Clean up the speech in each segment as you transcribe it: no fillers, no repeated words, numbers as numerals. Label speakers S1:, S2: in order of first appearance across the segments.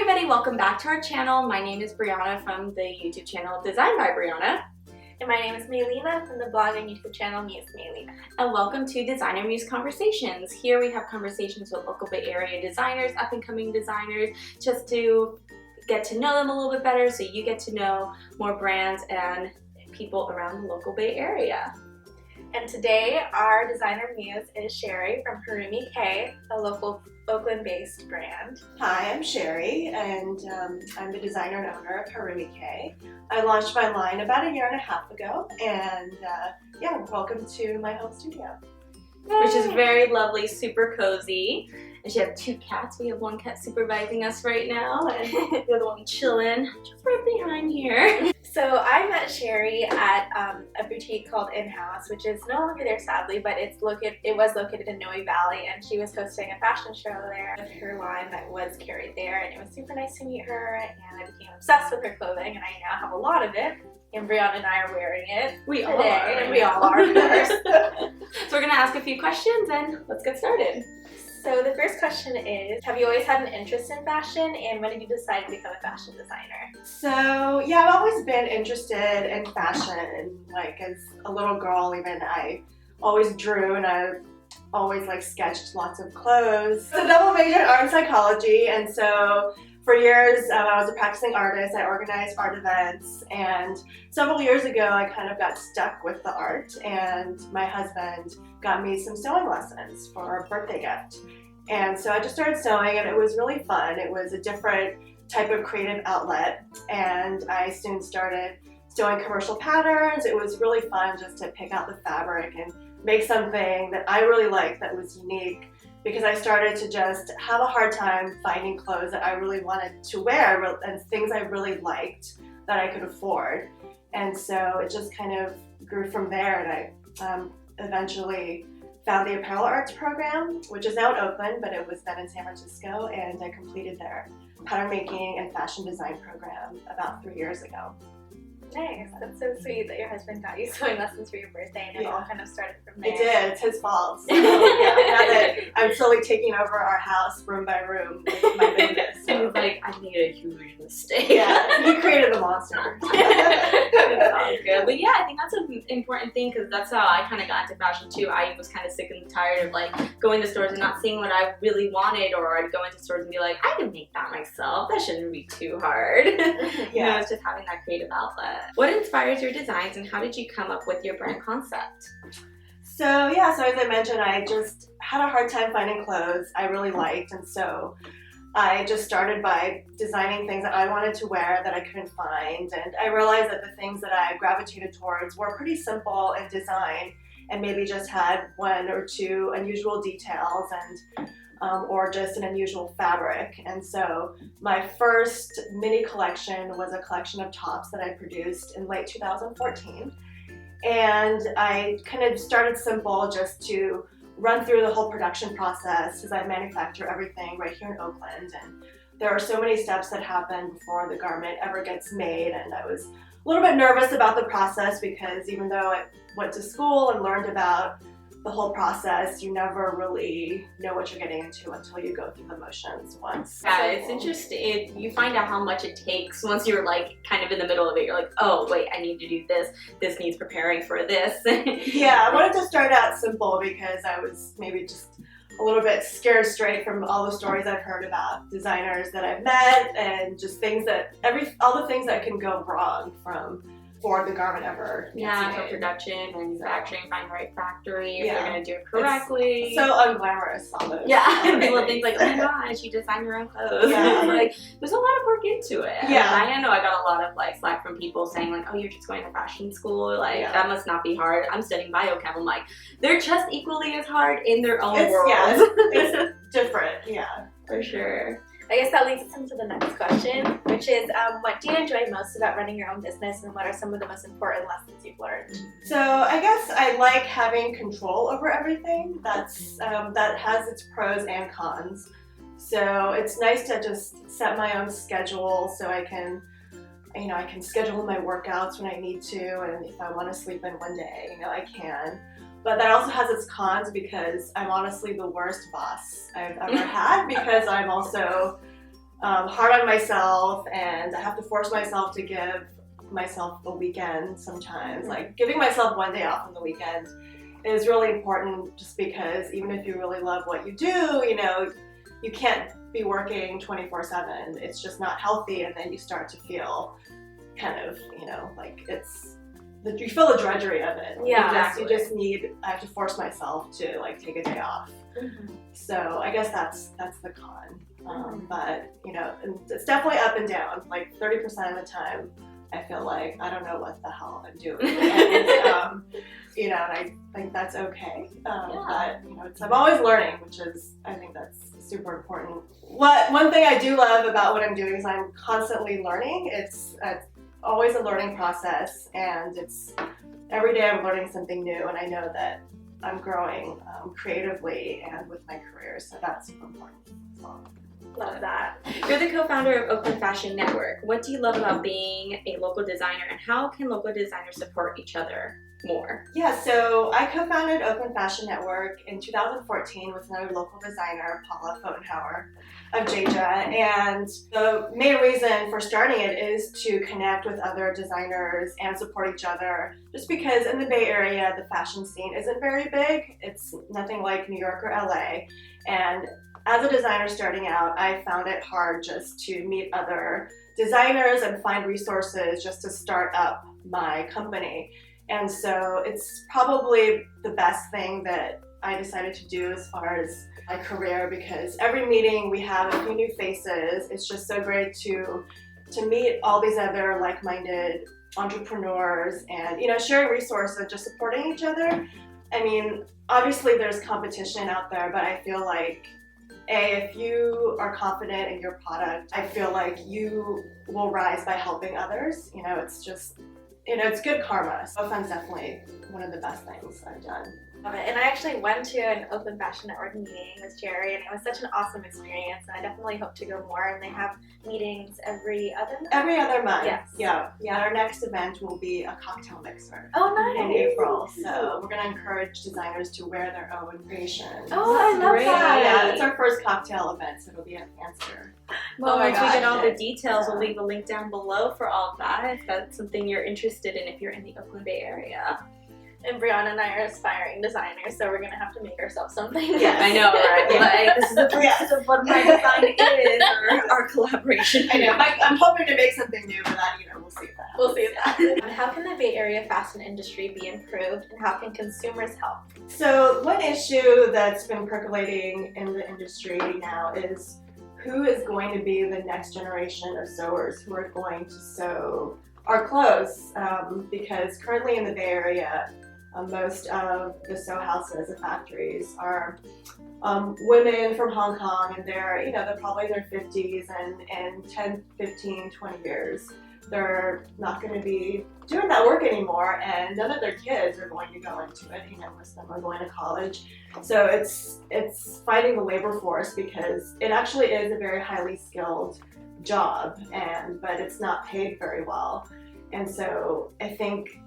S1: everybody, welcome back to our channel. My name is Brianna from the YouTube channel Design by Brianna.
S2: And my name is Meileena from the blog and YouTube channel Muse Meileena.
S1: And welcome to Designer Muse Conversations. Here we have conversations with local Bay Area designers, up-and-coming designers, just to get to know them a little bit better so you get to know more brands and people around the local Bay Area.
S2: And today our designer muse is Sherry from Harumi K, a local Oakland-based brand.
S3: Hi, I'm Sherry, and I'm the designer and owner of Harumi K. I launched my line about 1.5 years ago, and yeah, welcome to my home studio.
S1: Which is very lovely, super cozy. And she has 2 cats. We have 1 cat supervising us right now, and the other one chilling just right behind here.
S2: So I met Sherry at a boutique called In-House, which is no longer there sadly, but it was located in Noe Valley, and she was hosting a fashion show there with her line that was carried there, and it was super nice to meet her, and I became obsessed with her clothing, and I now have a lot of it. And Brianna and I are wearing it
S1: We all
S2: today,
S1: are.
S2: and we all are, of course.
S1: So we're gonna ask a few questions and let's get started.
S2: So the first question is, have you always had an interest in fashion, and when did you decide to become a fashion designer?
S3: So yeah, I've always been interested in fashion. Like as a little girl even, I always drew and I always sketched lots of clothes. So double major in art and psychology, and so for years I was a practicing artist. I organized art events, and several years ago I kind of got stuck with the art, and my husband got me some sewing lessons for a birthday gift. And so I just started sewing, and it was really fun. It was a different type of creative outlet, and I soon started sewing commercial patterns. It was really fun just to pick out the fabric and make something that I really liked that was unique, because I started to just have a hard time finding clothes that I really wanted to wear and things I really liked that I could afford. And so it just kind of grew from there, and I eventually found the apparel arts program, which is now in Oakland, but it was then in San Francisco, and I completed their pattern making and fashion design program about 3 years ago.
S2: Nice, that's so sweet that your husband got you sewing lessons for your birthday, and it all kind of started from there.
S3: It did, it's his fault. So, yeah, now that I'm slowly taking over our house room by room with my business.
S1: So.
S3: So.
S1: He's like, I made a huge mistake.
S3: Yeah, he created the monster.
S1: That sounds good. But yeah, I think that's an important thing, because that's how I kind of got into fashion too. I was kind of sick and tired of going to stores and not seeing what I really wanted, or I'd go into stores and be like, I can make that myself. That shouldn't be too hard.
S3: Yeah.
S1: You know, it's just having that creative outlet. What inspires your designs, and how did you come up with your brand concept?
S3: So yeah, so as I mentioned, I just had a hard time finding clothes I really liked, and so I just started by designing things that I wanted to wear that I couldn't find, and I realized that the things that I gravitated towards were pretty simple in design and maybe just had 1 or 2 unusual details and or just an unusual fabric. And so my first mini collection was a collection of tops that I produced in late 2014. And I kind of started simple just to run through the whole production process, because I manufacture everything right here in Oakland. And there are so many steps that happen before the garment ever gets made. And I was a little bit nervous about the process, because even though I went to school and learned about the whole process, you never really know what you're getting into until you go through the motions once.
S1: Yeah, it's interesting. You find out how much it takes once you're kind of in the middle of it. You're like, oh wait, I need to do this. This needs preparing for this.
S3: Yeah, I wanted to start out simple because I was maybe just a little bit scared straight from all the stories I've heard about designers that I've met, and just all the things that can go wrong before the garment ever gets made.
S1: For production, manufacturing, find the right factory, if
S3: Yeah.
S1: you're going to do it correctly.
S3: It's so unglamorous almost.
S1: Yeah, little things like, oh my gosh, you design your own clothes.
S3: Yeah.
S1: There's a lot of work into it.
S3: Yeah.
S1: And I know I got a lot of slack from people saying oh, you're just going to fashion school. That must not be hard. I'm studying biochem. I'm like, they're just equally as hard in their own worlds.
S3: Yeah, it's different, yeah.
S1: For sure.
S2: I guess that leads us into the next question, which is, what do you enjoy most about running your own business, and what are some of the most important lessons you've learned?
S3: So I guess I like having control over everything. That has its pros and cons. So it's nice to just set my own schedule, so I can schedule my workouts when I need to, and if I want to sleep in one day, I can. But that also has its cons, because I'm honestly the worst boss I've ever had, because I'm also hard on myself, and I have to force myself to give myself a weekend sometimes. Like giving myself one day off on the weekend is really important, just because even if you really love what you do, you know, you can't be working 24/7. It's just not healthy, and then you start to feel kind of, you know, like you feel the drudgery of it.
S1: Yeah,
S3: you just need, I have to force myself to like take a day off. So I guess that's the con. But you know, it's definitely up and down. Like 30% of the time, I feel like I don't know what the hell I'm doing. And, you know, and I think that's okay. But you know, I'm always learning, which is, I think that's super important. One thing I do love about what I'm doing is I'm constantly learning. It's always a learning process, and it's every day I'm learning something new, and I know that I'm growing creatively and with my career, so that's super important.
S1: Love that. You're the co-founder of Oakland Fashion Network. What do you love about being a local designer, and how can local designers support each other more?
S3: Yeah, so I co-founded Oakland Fashion Network in 2014 with another local designer, Paula Fotenhauer of Jaja, and the main reason for starting it is to connect with other designers and support each other, just because in the Bay Area the fashion scene isn't very big. It's nothing like New York or LA, and as a designer starting out, I found it hard just to meet other designers and find resources just to start up my company. And so it's probably the best thing that I decided to do as far as my career, because every meeting we have a few new faces. It's just so great to meet all these other like-minded entrepreneurs, and you know, sharing resources, just supporting each other. I mean, obviously there's competition out there, but I feel like if you are confident in your product, I feel like you will rise by helping others. You know, it's just, you know, it's good karma. So fun's definitely one of the best things I've done.
S2: Love it. And I actually went to an Oakland Fashion Network meeting with Jerry, and it was such an awesome experience, and I definitely hope to go more. And they have meetings every other month?
S3: Every other month.
S2: Yes.
S3: Yeah. Our next event will be a cocktail mixer.
S2: Oh, nice.
S3: In April. So we're going to encourage designers to wear their own creations.
S2: Oh, I love that.
S3: Yeah, it's our first cocktail event, so it'll be at fancier.
S1: Well, once we get all the
S3: gosh.
S1: details, we'll leave a link down below for all of that, if that's something you're interested in, if you're in the Oakland Bay Area.
S2: And Brianna and I are aspiring designers, so we're going to have to make ourselves something.
S3: Yes.
S1: I know, right? Like, this is the process of what my design is, or our collaboration.
S3: I know. I'm hoping to make something new, but that, you know, we'll see if that happens.
S2: We'll see that. How can the Bay Area fashion industry be improved, and how can consumers help?
S3: So one issue that's been percolating in the industry now is who is going to be the next generation of sewers who are going to sew our clothes, because currently in the Bay Area, most of the sew houses and factories are women from Hong Kong, and they're probably in their 50s, and in 10, 15, 20 years, they're not going to be doing that work anymore, and none of their kids are going to go into it. Most of them are going to college. So it's finding the labor force, because it actually is a very highly skilled job, but it's not paid very well. And so I think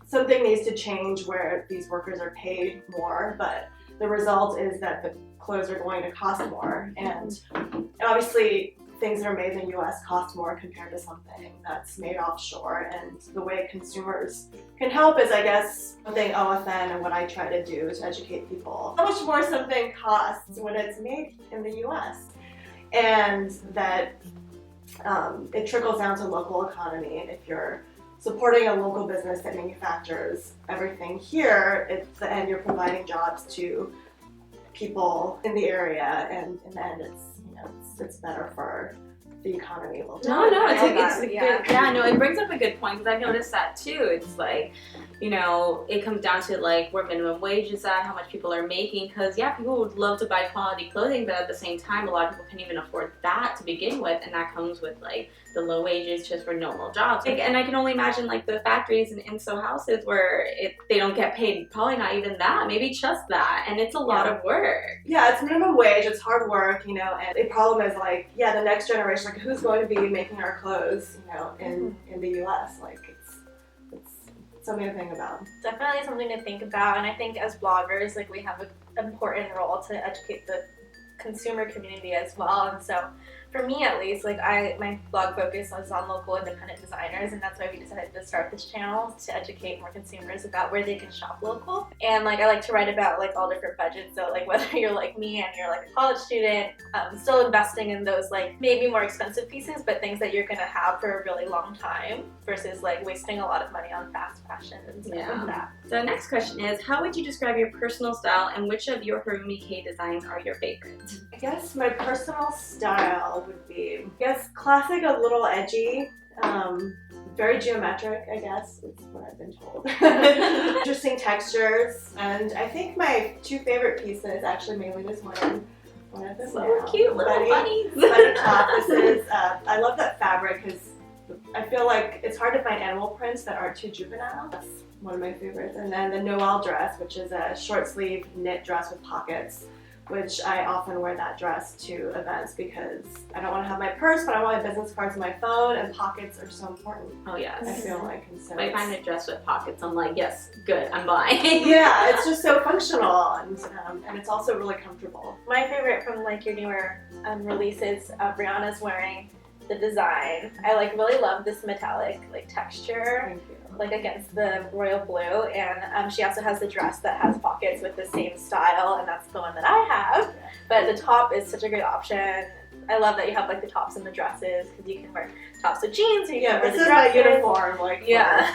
S3: something needs to change where these workers are paid more, but the result is that the clothes are going to cost more. And obviously things that are made in the US cost more compared to something that's made offshore. And the way consumers can help is, I guess, something OFN and what I try to do is educate people how much more something costs when it's made in the US. And that it trickles down to local economy. And if you're supporting a local business that manufactures everything here, at the end you're providing jobs to people in the area, and in the end it's better for the economy locally.
S1: No, it's
S2: that.
S1: good. Yeah, no, it brings up a good point, because I've noticed that too. It's like, it comes down to like where minimum wage is at, how much people are making, because people would love to buy quality clothing, but at the same time a lot of people can't even afford that to begin with, and that comes with like the low wages just for normal jobs. And I can only imagine like the factories and in-sew houses where they don't get paid, probably not even that, maybe just that, and it's a lot of work. Yeah,
S3: it's minimum wage, it's hard work, and the problem is like, the next generation, like who's going to be making our clothes, in the US, like it's something to think about.
S2: Definitely something to think about, and I think as bloggers, like we have an important role to educate the consumer community as well, and so For me at least, like my blog focus was on local independent designers, and that's why we decided to start this channel to educate more consumers about where they can shop local. And like I like to write about like all different budgets, so like whether you're like me and you're like a college student, still investing in those like maybe more expensive pieces, but things that you're gonna have for a really long time versus like wasting a lot of money on fast fashion and stuff like that.
S1: So the next question is, how would you describe your personal style and which of your Harumi K designs are your favorite?
S3: I guess my personal style would be, I guess, classic, a little edgy, very geometric, I guess, is what I've been told. Interesting textures, and I think my two favorite pieces, actually Meileena's one of them.
S1: So cute little bunnies.
S3: Bunny top. I love that fabric because I feel like it's hard to find animal prints that aren't too juvenile. That's one of my favorites. And then the Noel dress, which is a short sleeve knit dress with pockets, which I often wear that dress to events because I don't want to have my purse, but I want my business cards and my phone, and pockets are so important.
S1: Oh yes.
S3: I feel like. And so
S1: I find a dress with pockets, I'm like, yes, good, I'm buying.
S3: Yeah, it's just so functional, and it's also really comfortable.
S2: My favorite from like your newer releases, Brianna's wearing the design. I like really love this metallic like texture.
S3: Thank you.
S2: Like against the royal blue, and she also has the dress that has pockets with the same style, and that's the one that I have. But the top is such a great option. I love that you have like the tops and the dresses because you can wear tops with jeans, or you can wear
S3: this
S2: the
S3: is
S2: dresses.
S3: my uniform, like
S1: Yeah,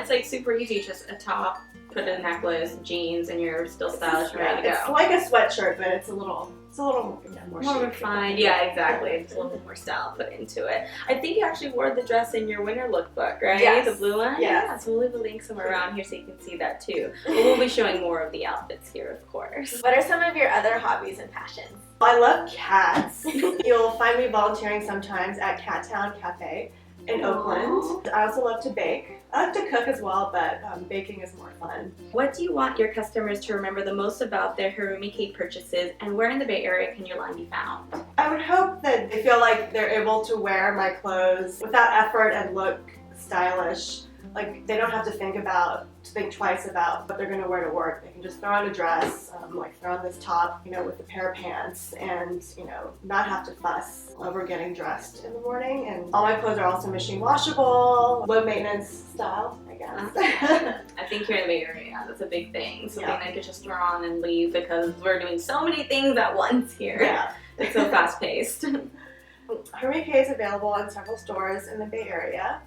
S1: it's like super easy, just a top, put a necklace, jeans, and you're still stylish and ready to go.
S3: It's like a sweatshirt, but it's a little more
S1: More
S3: chic.
S1: refined, yeah, exactly. It's a little bit more style put into it. I think you actually wore the dress in your winter lookbook, right?
S3: Yes.
S1: The blue one?
S3: Yes.
S1: Yeah, so we'll leave a link somewhere around here so you can see that too. But we'll be showing more of the outfits here, of course.
S2: What are some of your other hobbies and passions?
S3: I love cats. You'll find me volunteering sometimes at Cat Town Cafe in Oakland. I also love to bake. I like to cook as well, but baking is more fun.
S1: What do you want your customers to remember the most about their Harumi K purchases, and where in the Bay Area can your line be found?
S3: I would hope that they feel like they're able to wear my clothes without effort and look stylish. Like they don't have to think twice about what they're going to wear to work. They can just throw on a dress, like throw on this top, with a pair of pants, and not have to fuss over getting dressed in the morning. And all my clothes are also machine washable, low maintenance style, I guess.
S1: I think here in the Bay Area, that's a big thing. Something
S3: Yeah.
S1: I could just throw on and leave because we're doing so many things at once here.
S3: Yeah.
S1: It's so fast paced.
S3: Harumi K is available in several stores in the Bay Area,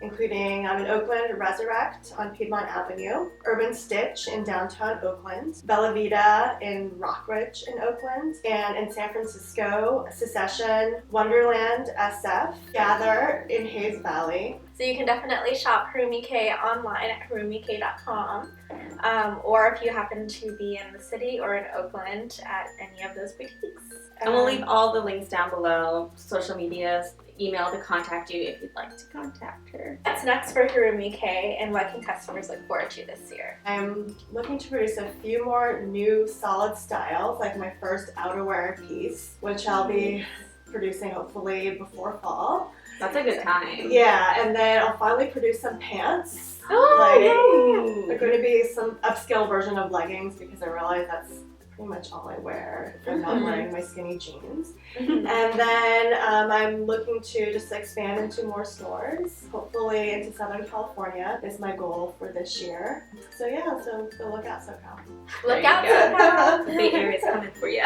S3: including in Oakland, Resurrect on Piedmont Avenue, Urban Stitch in downtown Oakland, Bella Vita in Rockridge in Oakland, and in San Francisco, Secession, Wonderland SF, Gather in Hayes Valley.
S2: So you can definitely shop Harumi K online at harumik.com, or if you happen to be in the city or in Oakland at any of those boutiques.
S1: And we'll leave all the links down below, social media, email to contact you if you'd like to contact her.
S2: What's next for Harumi K, and what can customers look forward to this year?
S3: I'm looking to produce a few more new solid styles, like my first outerwear piece, which I'll be producing hopefully before fall.
S1: That's a good time.
S3: Yeah, and then I'll finally produce some pants.
S1: Oh,
S3: They're going to be some upscale version of leggings because I realize that's pretty much all I wear if I'm not wearing my skinny jeans. And then I'm looking to just expand into more stores, hopefully into Southern California is my goal for this year. So yeah, so look out, SoCal.
S2: Look out, SoCal.
S1: The Bay Area's coming for you.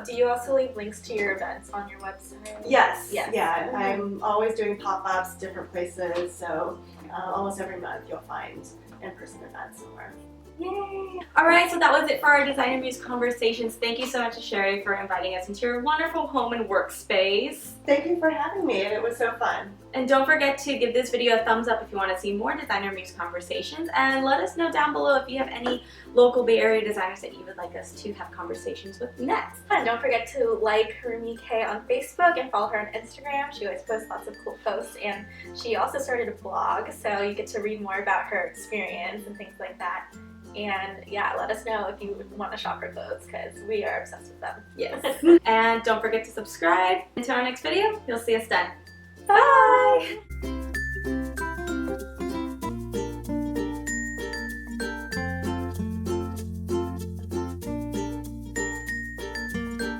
S2: Do you also leave links to your events on your website?
S3: Yes,
S2: Yes.
S3: yeah, I'm always doing pop-ups, different places, so almost every month you'll find in-person events somewhere.
S1: Yay! Alright, so that was it for our Designer Muse Conversations. Thank you so much to Sherry for inviting us into your wonderful home and workspace.
S3: Thank you for having me, and it was so fun.
S1: And don't forget to give this video a thumbs up if you want to see more Designer Muse Conversations, and let us know down below if you have any local Bay Area designers that you would like us to have conversations with next.
S2: And don't forget to like Harumi K on Facebook and follow her on Instagram. She always posts lots of cool posts, and she also started a blog, so you get to read more about her experience and things like that. And yeah, let us know if you want to shop her clothes because we are obsessed with them.
S1: Yes. And don't forget to subscribe. Until our next video, you'll see us then. Bye!